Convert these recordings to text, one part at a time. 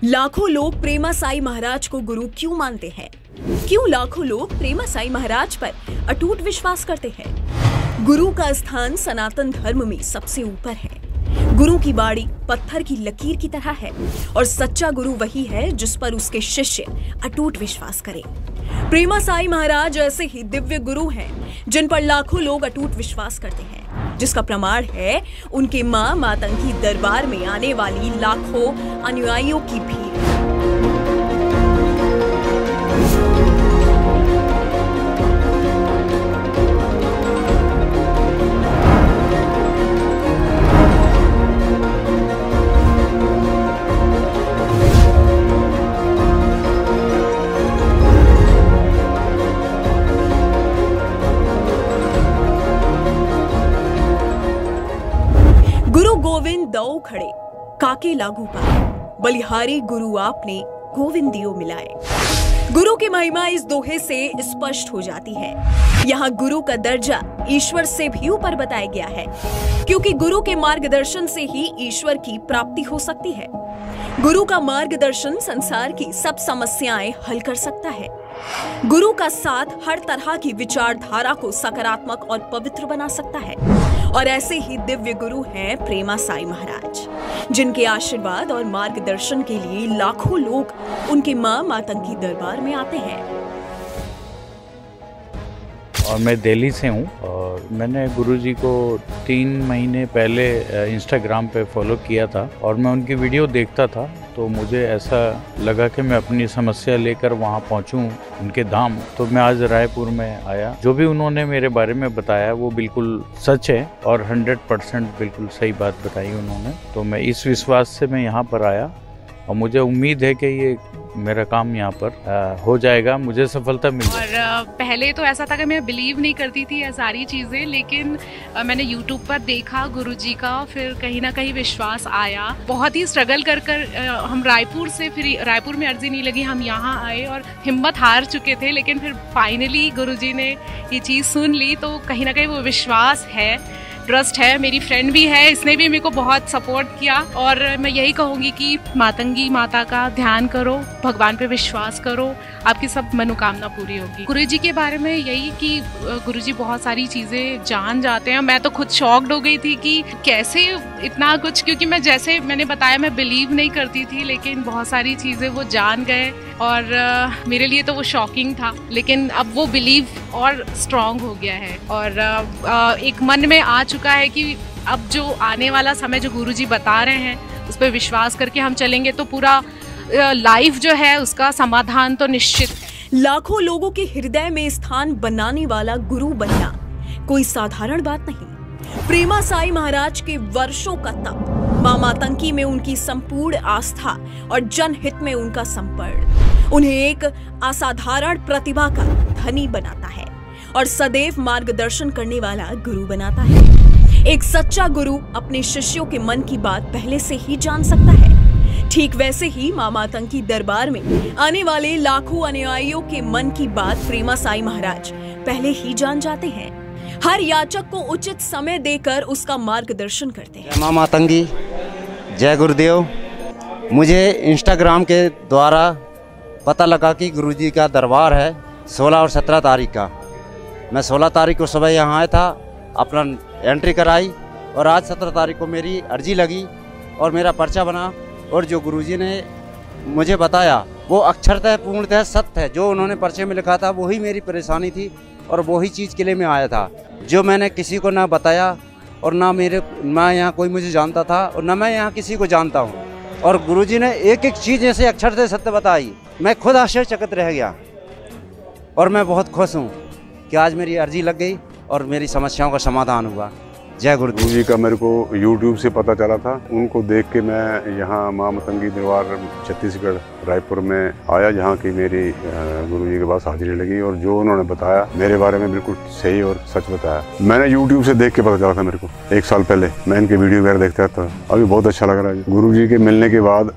लाखों लोग प्रेमा साई महाराज को गुरु क्यों मानते हैं? क्यों लाखों लोग प्रेमा साई महाराज पर अटूट विश्वास करते हैं? गुरु का स्थान सनातन धर्म में सबसे ऊपर है। गुरु की बाणी पत्थर की लकीर की तरह है और सच्चा गुरु वही है जिस पर उसके शिष्य अटूट विश्वास करें। प्रेमा साई महाराज ऐसे ही दिव्य गुरु हैं जिन पर लाखों लोग अटूट विश्वास करते हैं, जिसका प्रमाण है उनके मां मातंगी दरबार में आने वाली लाखों अनुयायियों की भीड़। गुरु गोविंद दो खड़े काके लागू पाए, बलिहारी गुरु आपने गोविंदियो मिलाए। गुरु की महिमा इस दोहे से स्पष्ट हो जाती है। यहाँ गुरु का दर्जा ईश्वर से भी ऊपर बताया गया है, क्योंकि गुरु के मार्गदर्शन से ही ईश्वर की प्राप्ति हो सकती है। गुरु का मार्गदर्शन संसार की सब समस्याएं हल कर सकता है। गुरु का साथ हर तरह की विचारधारा को सकारात्मक और पवित्र बना सकता है। और ऐसे ही दिव्य गुरु हैं प्रेमा साई महाराज, जिनके आशीर्वाद और मार्गदर्शन के लिए लाखों लोग उनकी मां मातंगी दरबार में आते हैं। और मैं दिल्ली से हूँ और मैंने गुरुजी को 3 महीने पहले इंस्टाग्राम पे फॉलो किया था और मैं उनकी वीडियो देखता था, तो मुझे ऐसा लगा कि मैं अपनी समस्या लेकर वहाँ पहुँचूँ उनके धाम। तो मैं आज रायपुर में आया। जो भी उन्होंने मेरे बारे में बताया वो बिल्कुल सच है और 100% बिल्कुल सही बात बताई उन्होंने। तो मैं इस विश्वास से मैं यहाँ पर आया और मुझे उम्मीद है कि ये मेरा काम यहाँ पर हो जाएगा, मुझे सफलता मिल जाएगी। और पहले तो ऐसा था कि मैं बिलीव नहीं करती थी ये सारी चीज़ें, लेकिन मैंने YouTube पर देखा गुरुजी का, फिर कहीं ना कहीं विश्वास आया। बहुत ही स्ट्रगल कर हम रायपुर से, फिर रायपुर में अर्जी नहीं लगी, हम यहाँ आए और हिम्मत हार चुके थे, लेकिन फिर फाइनली गुरुजी ने ये चीज़ सुन ली। तो कहीं ना कहीं वो विश्वास है, ट्रस्ट है। मेरी फ्रेंड भी है, इसने भी मेरे को बहुत सपोर्ट किया। और मैं यही कहूँगी कि मातंगी माता का ध्यान करो, भगवान पे विश्वास करो, आपकी सब मनोकामना पूरी होगी। गुरुजी के बारे में यही कि गुरुजी बहुत सारी चीज़ें जान जाते हैं। मैं तो खुद शॉक्ड हो गई थी कि कैसे इतना कुछ, क्योंकि मैं जैसे मैंने बताया मैं बिलीव नहीं करती थी, लेकिन बहुत सारी चीज़ें वो जान गए और मेरे लिए तो वो शॉकिंग था। लेकिन अब वो बिलीव और स्ट्रॉन्ग हो गया है और एक मन में आ चुका है कि अब जो आने वाला समय जो गुरुजी बता रहे हैं उस पर विश्वास करके हम चलेंगे तो पूरा लाइफ जो है उसका समाधान तो निश्चित है। लाखों लोगों के हृदय में स्थान बनाने वाला गुरु बनना कोई साधारण बात नहीं। प्रेमा साई महाराज के वर्षों का तप, मां मातंगी में उनकी संपूर्ण आस्था और जनहित में उनका समर्पण उन्हें एक असाधारण प्रतिभा का धनी बनाता है और सदैव मार्गदर्शन करने वाला गुरु बनाता है। एक सच्चा गुरु अपने शिष्यों के मन की बात पहले से ही जान सकता है। ठीक वैसे ही मां मातंगी दरबार में आने वाले लाखों अनुयायियों के मन की बात प्रेमा साई महाराज पहले ही जान जाते हैं। हर याचक को उचित समय देकर उसका मार्गदर्शन करते हैं। मां मातंगी, जय गुरुदेव। मुझे इंस्टाग्राम के द्वारा पता लगा कि गुरुजी का दरबार है 16 और 17 तारीख का। मैं 16 तारीख को सुबह यहाँ आया था, अपना एंट्री कराई और आज 17 तारीख को मेरी अर्जी लगी और मेरा पर्चा बना। और जो गुरुजी ने मुझे बताया वो अक्षरतः पूर्णतः सत्य है। जो उन्होंने पर्चे में लिखा था वही मेरी परेशानी थी और वही चीज़ के लिए मैं आया था, जो मैंने किसी को ना बताया और ना यहाँ कोई मुझे जानता था और ना मैं यहाँ किसी को जानता हूँ। और गुरुजी ने एक एक चीज़ ऐसे अक्षरतः सत्य बताई, मैं खुद आश्चर्यचकित रह गया और मैं बहुत खुश हूँ कि आज मेरी अर्जी लग गई और मेरी समस्याओं का समाधान हुआ। जय गुरुदेव। गुरुजी का मेरे को YouTube से पता चला था, उनको देख के मैं यहाँ मां मातंगी दरबार छत्तीसगढ़ रायपुर में आया, जहाँ की मेरी गुरुजी के पास हाजिरी लगी और जो उन्होंने बताया मेरे बारे में बिल्कुल सही और सच बताया। मैंने YouTube से देख के पता चला था मेरे को 1 साल पहले, मैं इनके वीडियो वगैरह देखता था। अभी बहुत अच्छा लग रहा है। गुरुजी के मिलने के बाद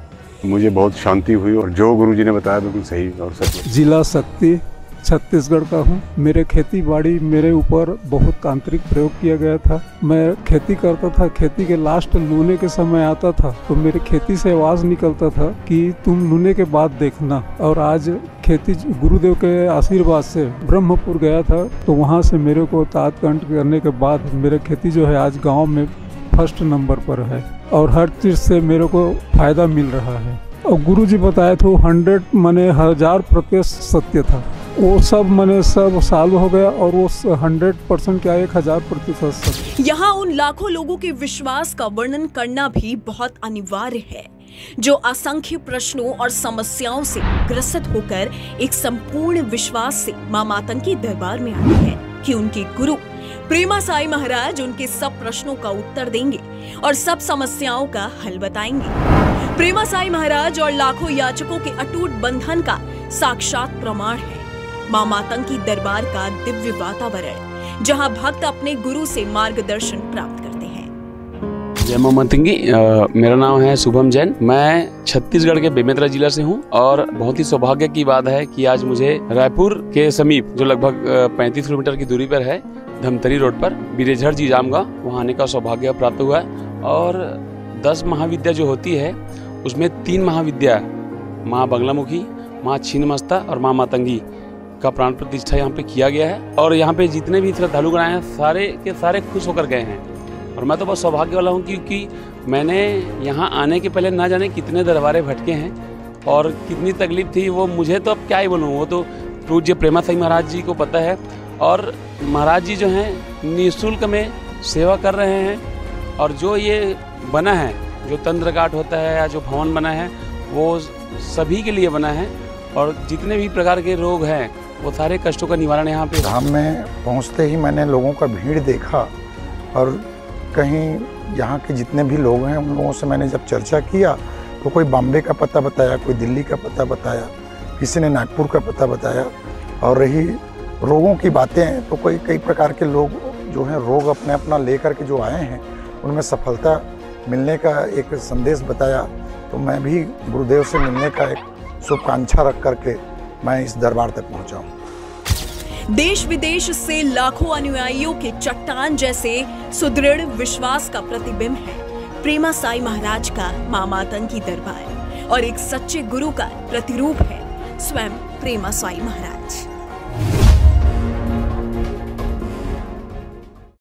मुझे बहुत शांति हुई और जो गुरुजी ने बताया बिल्कुल सही और सच। जिला शक्ति छत्तीसगढ़ का हूँ। मेरे खेती बाड़ी मेरे ऊपर बहुत तांत्रिक प्रयोग किया गया था। मैं खेती करता था, खेती के लास्ट लूने के समय आता था तो मेरे खेती से आवाज़ निकलता था कि तुम लूने के बाद देखना। और आज खेती गुरुदेव के आशीर्वाद से ब्रह्मपुर गया था तो वहाँ से मेरे को तातकंठ करने के बाद मेरे खेती जो है आज गाँव में फर्स्ट नंबर पर है और हर चीज़ से मेरे को फायदा मिल रहा है। और गुरुजी बताए थे 100 माने 1000% सत्य था। वो सब मैंने सब साल हो गया और वो 100% क्या 1000% सत्य। यहाँ उन लाखों लोगों के विश्वास का वर्णन करना भी बहुत अनिवार्य है जो असंख्य प्रश्नों और समस्याओं से ग्रसित होकर एक संपूर्ण विश्वास से मां मातंगी दरबार में आते हैं कि उनके गुरु प्रेमा साई महाराज उनके सब प्रश्नों का उत्तर देंगे और सब समस्याओं का हल बताएंगे। प्रेमा साई महाराज और लाखों याचकों के अटूट बंधन का साक्षात प्रमाण है मां मातंगी दरबार का दिव्य वातावरण, जहां भक्त अपने गुरु से मार्गदर्शन प्राप्त करते हैं। जय मां मातंगी। मेरा नाम है शुभम जैन। मैं छत्तीसगढ़ के बेमेतरा जिला से हूं और बहुत ही सौभाग्य की बात है कि आज मुझे रायपुर के समीप जो लगभग 35 किलोमीटर की दूरी पर है धमतरी रोड पर बिरेझर जी जामगा, वहाँ आने का सौभाग्य प्राप्त हुआ है। और 10 महाविद्या जो होती है उसमें 3 महाविद्या माँ बंगलामुखी, माँ छिन्नमस्ता और माँ मातंगी का प्राण प्रतिष्ठा यहाँ पे किया गया है। और यहाँ पे जितने भी श्रद्धालुगण आए हैं सारे के सारे खुश होकर गए हैं। और मैं तो बहुत सौभाग्य वाला हूँ क्योंकि मैंने यहाँ आने के पहले ना जाने कितने दरबारे भटके हैं और कितनी तकलीफ थी वो मुझे तो अब क्या ही बोलूँ, वो तो पूज्य प्रेमा साई महाराज जी को पता है। और महाराज जी जो हैं निःशुल्क में सेवा कर रहे हैं और जो ये बना है, जो तंत्रघाट होता है या जो भवन बना है वो सभी के लिए बना है और जितने भी प्रकार के रोग हैं वो सारे कष्टों का निवारण यहाँ पे। धाम में पहुँचते ही मैंने लोगों का भीड़ देखा और कहीं यहाँ के जितने भी लोग हैं उन लोगों से मैंने जब चर्चा किया तो कोई बॉम्बे का पता बताया, कोई दिल्ली का पता बताया, किसी ने नागपुर का पता बताया। और रही रोगों की बातें तो कोई कई प्रकार के लोग जो हैं रोग अपने अपना लेकर के जो आए हैं उनमें सफलता मिलने का एक संदेश बताया। तो मैं भी गुरुदेव से मिलने का एक शुभकांक्षा रख करके मैं इस दरबार तक पहुंचा हूँ। देश विदेश से लाखों अनुयायियों के चट्टान जैसे सुदृढ़ विश्वास का प्रतिबिंब है प्रेमा साई महाराज का मां मातंगी दरबार और एक सच्चे गुरु का प्रतिरूप है स्वयं प्रेमा साई महाराज।